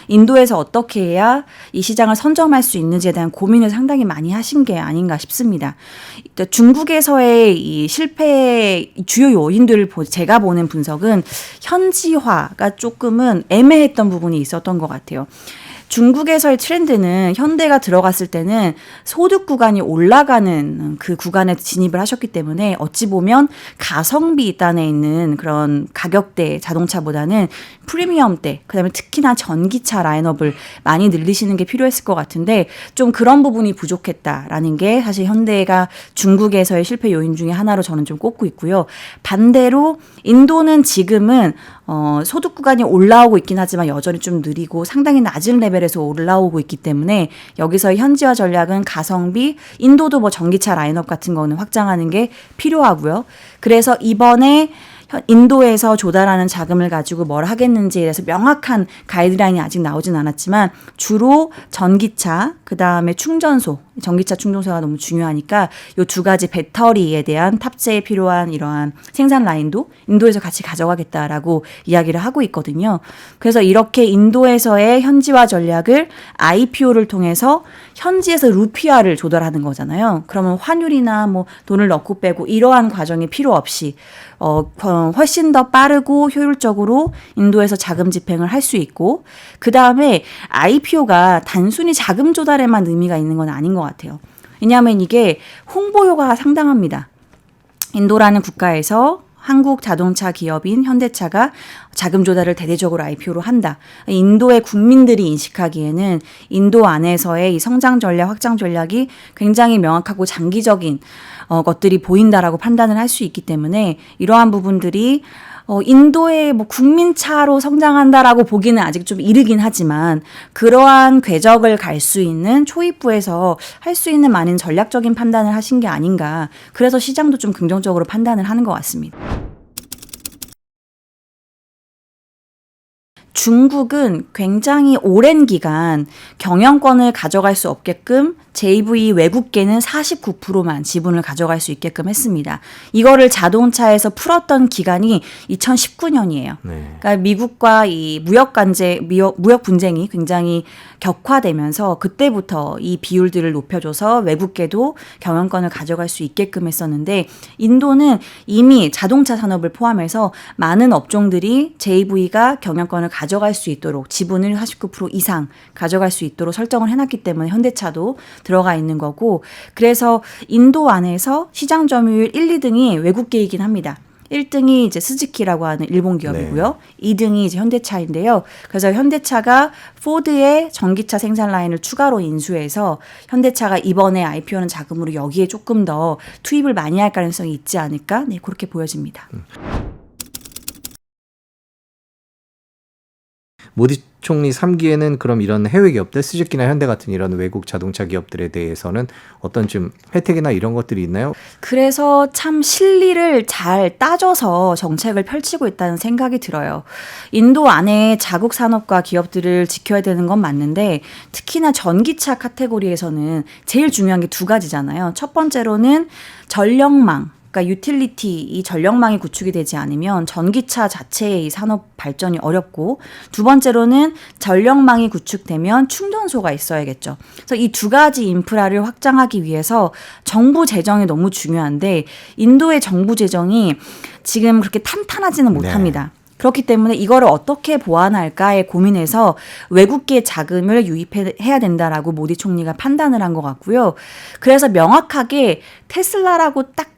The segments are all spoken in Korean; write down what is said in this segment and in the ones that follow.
인도에서 어떻게 해야 이 시장을 선점할 수 있는지에 대한 고민을 상당히 많이 하신 게 아닌가 싶습니다. 중국에서의 이 실패의 주요 요인들을 제가 보는 분석은 현지화가 조금은 애매했던 부분이 있었던 것 같아요. 중국에서의 트렌드는 현대가 들어갔을 때는 소득 구간이 올라가는 그 구간에 진입을 하셨기 때문에 어찌 보면 가성비 단에 있는 그런 가격대 자동차보다는 프리미엄대, 그다음에 특히나 전기차 라인업을 많이 늘리시는 게 필요했을 것 같은데 좀 그런 부분이 부족했다라는 게 사실 현대가 중국에서의 실패 요인 중에 하나로 저는 좀 꼽고 있고요. 반대로 인도는 지금은 소득 구간이 올라오고 있긴 하지만 여전히 좀 느리고 상당히 낮은 레벨에서 올라오고 있기 때문에 여기서의 현지화 전략은 가성비, 인도도 뭐 전기차 라인업 같은 거는 확장하는 게 필요하고요. 그래서 이번에 인도에서 조달하는 자금을 가지고 뭘 하겠는지에 대해서 명확한 가이드라인이 아직 나오진 않았지만 주로 전기차, 그다음에 충전소, 전기차 충전소가 너무 중요하니까 이 두 가지 배터리에 대한 탑재에 필요한 이러한 생산 라인도 인도에서 같이 가져가겠다라고 이야기를 하고 있거든요. 그래서 이렇게 인도에서의 현지화 전략을 IPO를 통해서 현지에서 루피아를 조달하는 거잖아요. 그러면 환율이나 뭐 돈을 넣고 빼고 이러한 과정이 필요 없이 훨씬 더 빠르고 효율적으로 인도에서 자금 집행을 할 수 있고, 그 다음에 IPO가 단순히 자금 조달에만 의미가 있는 건 아닌 것 같아요. 왜냐하면 이게 홍보 효과가 상당합니다. 인도라는 국가에서 한국 자동차 기업인 현대차가 자금 조달을 대대적으로 IPO로 한다. 인도의 국민들이 인식하기에는 인도 안에서의 이 성장 전략, 확장 전략이 굉장히 명확하고 장기적인 것들이 보인다라고 판단을 할 수 있기 때문에 이러한 부분들이 인도의 뭐 국민차로 성장한다라고 보기는 아직 좀 이르긴 하지만 그러한 궤적을 갈 수 있는 초입부에서 할 수 있는 많은 전략적인 판단을 하신 게 아닌가. 그래서 시장도 좀 긍정적으로 판단을 하는 것 같습니다. 중국은 굉장히 오랜 기간 경영권을 가져갈 수 없게끔 JV 외국계는 49%만 지분을 가져갈 수 있게끔 했습니다. 이거를 자동차에서 풀었던 기간이 2019년이에요. 네. 그러니까 미국과 이 무역 분쟁이 굉장히 격화되면서 그때부터 이 비율들을 높여줘서 외국계도 경영권을 가져갈 수 있게끔 했었는데 인도는 이미 자동차 산업을 포함해서 많은 업종들이 JV가 경영권을 가져갈 수 있도록 지분을 49% 이상 가져갈 수 있도록 설정을 해놨기 때문에 현대차도 들어가 있는 거고, 그래서 인도 안에서 시장 점유율 1, 2등이 외국계이긴 합니다. 1등이 이제 스즈키라고 하는 일본 기업이고요. 네. 2등이 이제 현대차인데요. 그래서 현대차가 포드의 전기차 생산 라인을 추가로 인수해서 현대차가 이번에 IPO는 자금으로 여기에 조금 더 투입을 많이 할 가능성이 있지 않을까? 네, 그렇게 보여집니다. 모디 총리 3기에는 그럼 이런 해외 기업들, 스즈키나 현대 같은 이런 외국 자동차 기업들에 대해서는 어떤 좀 혜택이나 이런 것들이 있나요? 그래서 참 실리를 잘 따져서 정책을 펼치고 있다는 생각이 들어요. 인도 안에 자국 산업과 기업들을 지켜야 되는 건 맞는데 특히나 전기차 카테고리에서는 제일 중요한 게 두 가지잖아요. 첫 번째로는 전력망. 그러니까 유틸리티, 이 전력망이 구축이 되지 않으면 전기차 자체의 이 산업 발전이 어렵고, 두 번째로는 전력망이 구축되면 충전소가 있어야겠죠. 그래서 이 두 가지 인프라를 확장하기 위해서 정부 재정이 너무 중요한데 인도의 정부 재정이 지금 그렇게 탄탄하지는 못합니다. 네. 그렇기 때문에 이거를 어떻게 보완할까에 고민해서 외국계 자금을 유입해야 된다라고 모디 총리가 판단을 한 것 같고요. 그래서 명확하게 테슬라라고 딱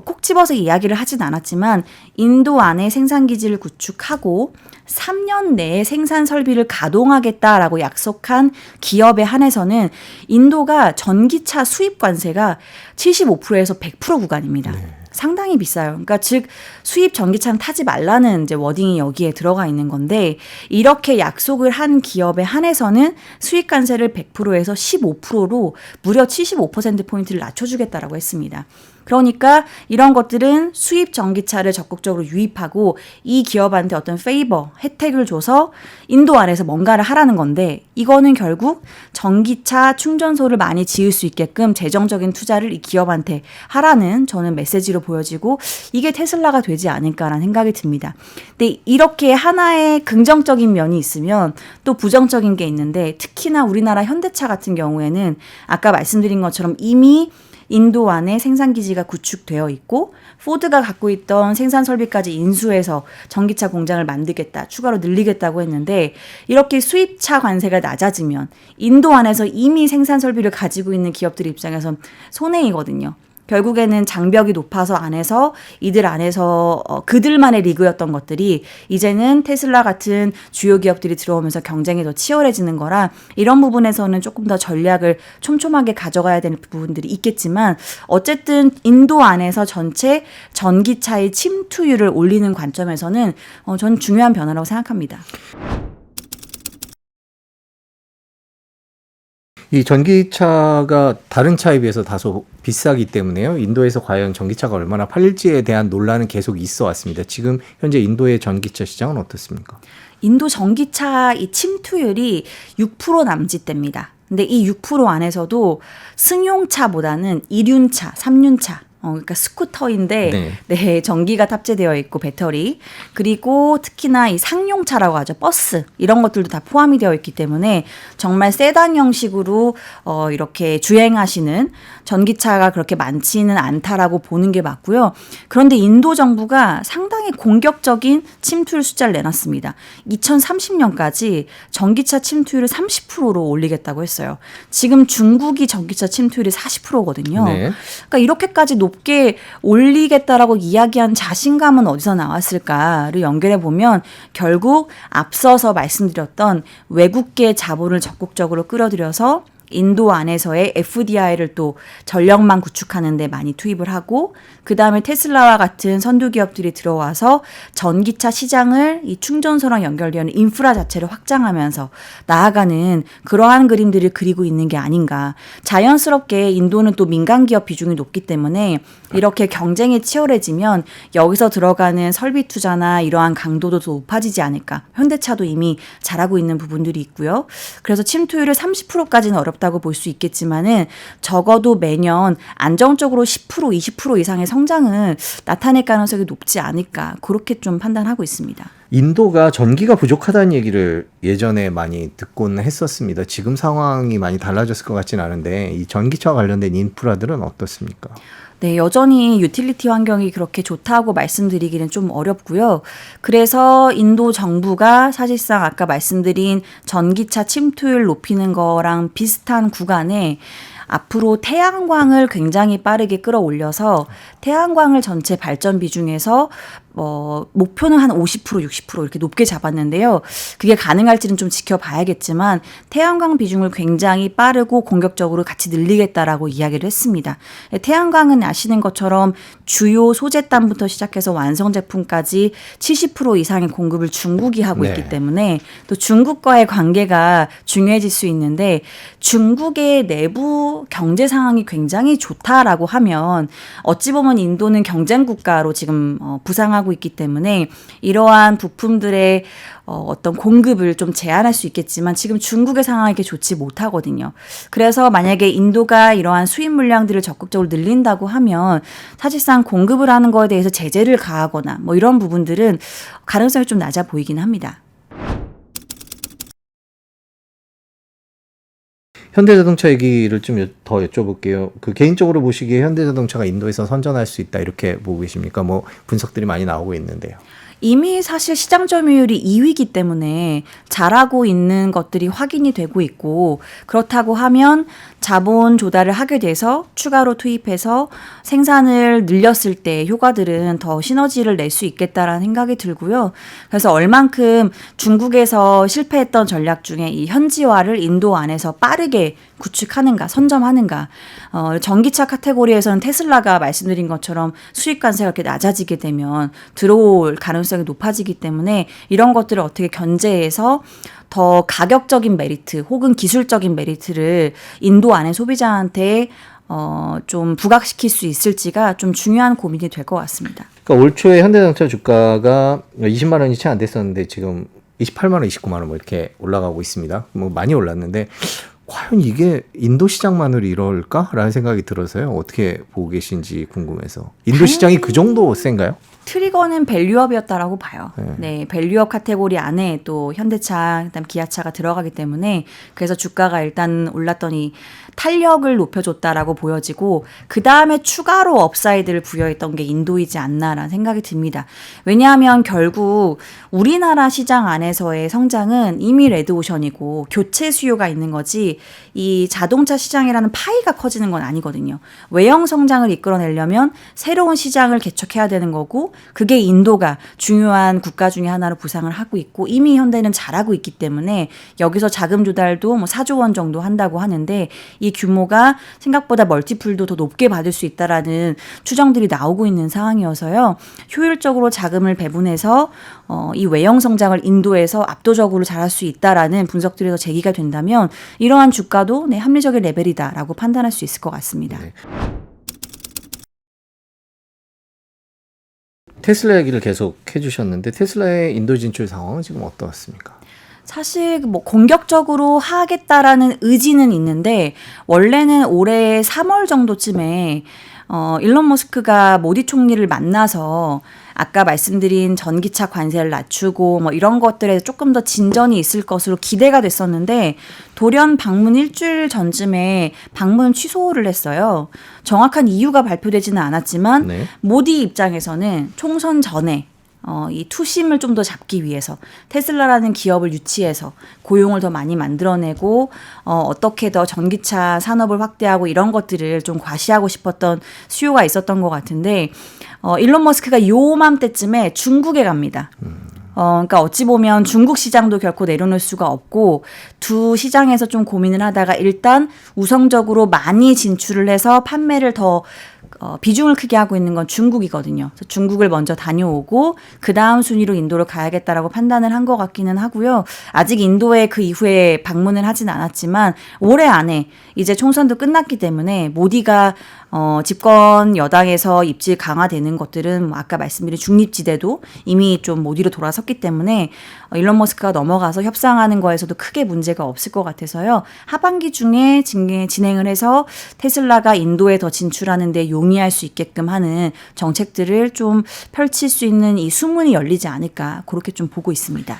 콕 집어서 이야기를 하진 않았지만 인도 안에 생산기지를 구축하고 3년 내에 생산 설비를 가동하겠다라고 약속한 기업에 한해서는 인도가 전기차 수입 관세가 75%에서 100% 구간입니다. 네. 상당히 비싸요. 그러니까 즉 수입 전기차는 타지 말라는 이제 워딩이 여기에 들어가 있는 건데, 이렇게 약속을 한 기업에 한해서는 수입 관세를 100%에서 15%로 무려 75%포인트를 낮춰주겠다라고 했습니다. 그러니까 이런 것들은 수입 전기차를 적극적으로 유입하고 이 기업한테 어떤 페이버, 혜택을 줘서 인도 안에서 뭔가를 하라는 건데 이거는 결국 전기차 충전소를 많이 지을 수 있게끔 재정적인 투자를 이 기업한테 하라는 저는 메시지로 보여지고 이게 테슬라가 되지 않을까라는 생각이 듭니다. 근데 이렇게 하나의 긍정적인 면이 있으면 또 부정적인 게 있는데 특히나 우리나라 현대차 같은 경우에는 아까 말씀드린 것처럼 이미 인도 안에 생산기지가 구축되어 있고 포드가 갖고 있던 생산 설비까지 인수해서 전기차 공장을 만들겠다, 추가로 늘리겠다고 했는데 이렇게 수입차 관세가 낮아지면 인도 안에서 이미 생산 설비를 가지고 있는 기업들 입장에선 손해이거든요. 결국에는 장벽이 높아서 안에서 이들 안에서 그들만의 리그였던 것들이 이제는 테슬라 같은 주요 기업들이 들어오면서 경쟁이 더 치열해지는 거라 이런 부분에서는 조금 더 전략을 촘촘하게 가져가야 되는 부분들이 있겠지만 어쨌든 인도 안에서 전체 전기차의 침투율을 올리는 관점에서는 전 중요한 변화라고 생각합니다. 이 전기차가 다른 차에 비해서 다소 비싸기 때문에요. 인도에서 과연 전기차가 얼마나 팔릴지에 대한 논란은 계속 있어 왔습니다. 지금 현재 인도의 전기차 시장은 어떻습니까? 인도 전기차 이 침투율이 6% 남짓됩니다. 근데 이 6% 안에서도 승용차보다는 이륜차, 삼륜차, 그러니까 스쿠터인데 네, 전기가 탑재되어 있고 배터리 그리고 특히나 이 상용차라고 하죠. 버스 이런 것들도 다 포함이 되어 있기 때문에 정말 세단 형식으로 이렇게 주행하시는 전기차가 그렇게 많지는 않다라고 보는 게 맞고요. 그런데 인도 정부가 상당히 공격적인 침투율 숫자를 내놨습니다. 2030년까지 전기차 침투율을 30%로 올리겠다고 했어요. 지금 중국이 전기차 침투율이 40%거든요. 네. 그러니까 이렇게까지 높게 올리겠다라고 이야기한 자신감은 어디서 나왔을까를 연결해 보면 결국 앞서서 말씀드렸던 외국계 자본을 적극적으로 끌어들여서 인도 안에서의 FDI를 또 전력망 구축하는 데 많이 투입을 하고 그다음에 테슬라와 같은 선두 기업들이 들어와서 전기차 시장을 이 충전소랑 연결되는 인프라 자체를 확장하면서 나아가는 그러한 그림들을 그리고 있는 게 아닌가. 자연스럽게 인도는 또 민간 기업 비중이 높기 때문에 이렇게 경쟁이 치열해지면 여기서 들어가는 설비 투자나 이러한 강도도 더 높아지지 않을까. 현대차도 이미 잘하고 있는 부분들이 있고요. 그래서 침투율을 30%까지는 어렵다고 볼 수 있겠지만은 적어도 매년 안정적으로 10% 20% 이상의 성장은 나타낼 가능성이 높지 않을까. 그렇게 좀 판단하고 있습니다. 인도가 전기가 부족하다는 얘기를 예전에 많이 듣곤 했었습니다. 지금 상황이 많이 달라졌을 것 같지는 않은데 이 전기차와 관련된 인프라들은 어떻습니까? 네, 여전히 유틸리티 환경이 그렇게 좋다고 말씀드리기는 좀 어렵고요. 그래서 인도 정부가 사실상 아까 말씀드린 전기차 침투율 높이는 거랑 비슷한 구간에 앞으로 태양광을 굉장히 빠르게 끌어올려서 태양광을 전체 발전 비중에서 목표는 한 50%, 60% 이렇게 높게 잡았는데요. 그게 가능할지는 좀 지켜봐야겠지만 태양광 비중을 굉장히 빠르고 공격적으로 같이 늘리겠다라고 이야기를 했습니다. 태양광은 아시는 것처럼 주요 소재단부터 시작해서 완성 제품까지 70% 이상의 공급을 중국이 하고 있기 때문에 또 중국과의 관계가 중요해질 수 있는데 중국의 내부 경제 상황이 굉장히 좋다라고 하면 어찌 보면 인도는 경쟁 국가로 지금 부상하고 있기 때문에 이러한 부품들의 어떤 공급을 좀 제한할 수 있겠지만 지금 중국의 상황이 이렇게 좋지 못하거든요. 그래서 만약에 인도가 이러한 수입 물량들을 적극적으로 늘린다고 하면 사실상 공급을 하는 거에 대해서 제재를 가하거나 뭐 이런 부분들은 가능성이 좀 낮아 보이긴 합니다. 현대자동차 얘기를 좀 더 여쭤볼게요. 그 개인적으로 보시기에 현대자동차가 인도에서 선전할 수 있다 이렇게 보고 계십니까? 뭐 분석들이 많이 나오고 있는데요. 이미 사실 시장 점유율이 2위이기 때문에 잘하고 있는 것들이 확인이 되고 있고 그렇다고 하면 자본 조달을 하게 돼서 추가로 투입해서 생산을 늘렸을 때 효과들은 더 시너지를 낼 수 있겠다라는 생각이 들고요. 그래서 얼만큼 중국에서 실패했던 전략 중에 이 현지화를 인도 안에서 빠르게 구축하는가, 선점하는가. 전기차 카테고리에서는 테슬라가 말씀드린 것처럼 수익 관세가 이렇게 낮아지게 되면 들어올 가능성이 높아지기 때문에 이런 것들을 어떻게 견제해서 더 가격적인 메리트 혹은 기술적인 메리트를 인도 안의 소비자한테 좀 부각시킬 수 있을지가 좀 중요한 고민이 될 것 같습니다. 그러니까 올 초에 현대자동차 주가가 20만 원이 채 안 됐었는데 지금 28만 원, 29만 원 뭐 이렇게 올라가고 있습니다. 뭐 많이 올랐는데 과연 이게 인도 시장만으로 이럴까라는 생각이 들어서요. 어떻게 보고 계신지 궁금해서. 인도 시장이 그 정도 센가요? 트리거는 밸류업이었다라고 봐요. 네, 밸류업 카테고리 안에 또 현대차, 그다음 기아차가 들어가기 때문에 그래서 주가가 일단 올랐더니 탄력을 높여줬다라고 보여지고 그 다음에 추가로 업사이드를 부여했던 게 인도이지 않나라는 생각이 듭니다. 왜냐하면 결국 우리나라 시장 안에서의 성장은 이미 레드오션이고 교체 수요가 있는 거지 이 자동차 시장이라는 파이가 커지는 건 아니거든요. 외형 성장을 이끌어내려면 새로운 시장을 개척해야 되는 거고 그게 인도가 중요한 국가 중에 하나로 부상을 하고 있고 이미 현대는 잘하고 있기 때문에 여기서 자금 조달도 뭐 4조 원 정도 한다고 하는데 이 규모가 생각보다 멀티플도 더 높게 받을 수 있다라는 추정들이 나오고 있는 상황이어서요. 효율적으로 자금을 배분해서 이 외형 성장을 인도에서 압도적으로 잘할 수 있다라는 분석들이 더 제기가 된다면 이러한 주가도 네, 합리적인 레벨이다라고 판단할 수 있을 것 같습니다. 네. 테슬라 얘기를 계속 해주셨는데 테슬라의 인도 진출 상황은 지금 어떻습니까? 사실 뭐 공격적으로 하겠다라는 의지는 있는데 원래는 올해 3월 정도쯤에 일론 머스크가 모디 총리를 만나서 아까 말씀드린 전기차 관세를 낮추고 뭐 이런 것들에 조금 더 진전이 있을 것으로 기대가 됐었는데 돌연 방문 일주일 전쯤에 방문 취소를 했어요. 정확한 이유가 발표되지는 않았지만 네. 모디 입장에서는 총선 전에 이 투심을 좀 더 잡기 위해서 테슬라라는 기업을 유치해서 고용을 더 많이 만들어내고 어떻게 더 전기차 산업을 확대하고 이런 것들을 좀 과시하고 싶었던 수요가 있었던 것 같은데 일론 머스크가 요맘때쯤에 중국에 갑니다. 그러니까 어찌 보면 중국 시장도 결코 내려놓을 수가 없고 두 시장에서 좀 고민을 하다가 일단 우선적으로 많이 진출을 해서 판매를 더 비중을 크게 하고 있는 건 중국이거든요. 그래서 중국을 먼저 다녀오고 그 다음 순위로 인도를 가야겠다라고 판단을 한 것 같기는 하고요. 아직 인도에 그 이후에 방문을 하진 않았지만 올해 안에 이제 총선도 끝났기 때문에 모디가 집권 여당에서 입지 강화되는 것들은 뭐 아까 말씀드린 중립지대도 이미 좀 모디로 돌아섰기 때문에 일론 머스크가 넘어가서 협상하는 거에서도 크게 문제가 없을 것 같아서요. 하반기 중에 진행을 해서 테슬라가 인도에 더 진출하는 데 용이할 수 있게끔 하는 정책들을 좀 펼칠 수 있는 이 수문이 열리지 않을까 그렇게 좀 보고 있습니다.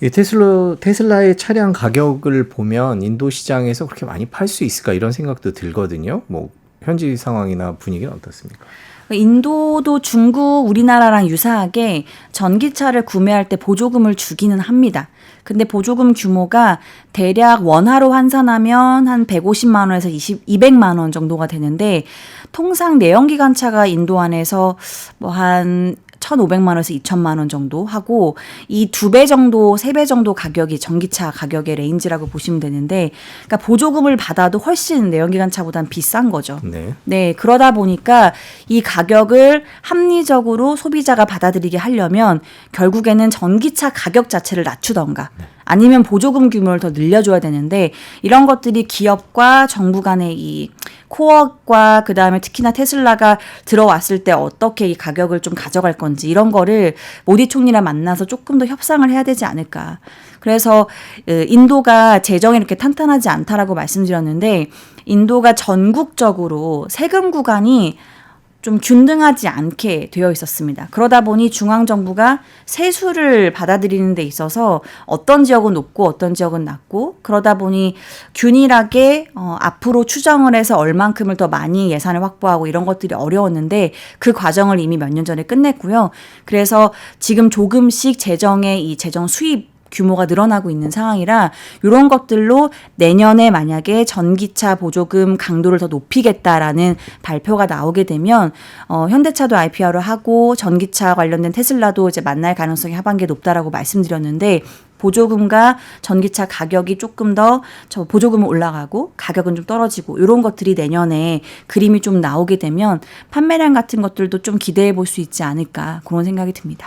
이 테슬라의 차량 가격을 보면 인도 시장에서 그렇게 많이 팔 수 있을까 이런 생각도 들거든요. 뭐 현지 상황이나 분위기는 어떻습니까? 인도도 중국, 우리나라랑 유사하게 전기차를 구매할 때 보조금을 주기는 합니다. 근데 보조금 규모가 대략 원화로 환산하면 한 150만 원에서 200만 원 정도가 되는데 통상 내연기관차가 인도 안에서 뭐 한 1,500만 원에서 2,000만 원 정도 하고 이 2배 정도, 3배 정도 가격이 전기차 가격의 레인지라고 보시면 되는데 그러니까 보조금을 받아도 훨씬 내연기관차보다는 비싼 거죠. 네. 네, 그러다 보니까 이 가격을 합리적으로 소비자가 받아들이게 하려면 결국에는 전기차 가격 자체를 낮추던가 아니면 보조금 규모를 더 늘려줘야 되는데 이런 것들이 기업과 정부 간의 이 코어과 그다음에 특히나 테슬라가 들어왔을 때 어떻게 이 가격을 좀 가져갈 건지 이런 거를 모디 총리랑 만나서 조금 더 협상을 해야 되지 않을까. 그래서 인도가 재정이 이렇게 탄탄하지 않다라고 말씀드렸는데 인도가 전국적으로 세금 구간이 좀 균등하지 않게 되어 있었습니다. 그러다 보니 중앙정부가 세수를 받아들이는 데 있어서 어떤 지역은 높고 어떤 지역은 낮고 그러다 보니 균일하게 앞으로 추정을 해서 얼만큼을 더 많이 예산을 확보하고 이런 것들이 어려웠는데 그 과정을 이미 몇 년 전에 끝냈고요. 그래서 지금 조금씩 재정의 이 재정 수입 규모가 늘어나고 있는 상황이라 이런 것들로 내년에 만약에 전기차 보조금 강도를 더 높이겠다라는 발표가 나오게 되면 현대차도 IPO를 하고 전기차 관련된 테슬라도 이제 만날 가능성이 하반기에 높다라고 말씀드렸는데 보조금과 전기차 가격이 조금 더 보조금은 올라가고 가격은 좀 떨어지고 이런 것들이 내년에 그림이 좀 나오게 되면 판매량 같은 것들도 좀 기대해 볼 수 있지 않을까 그런 생각이 듭니다.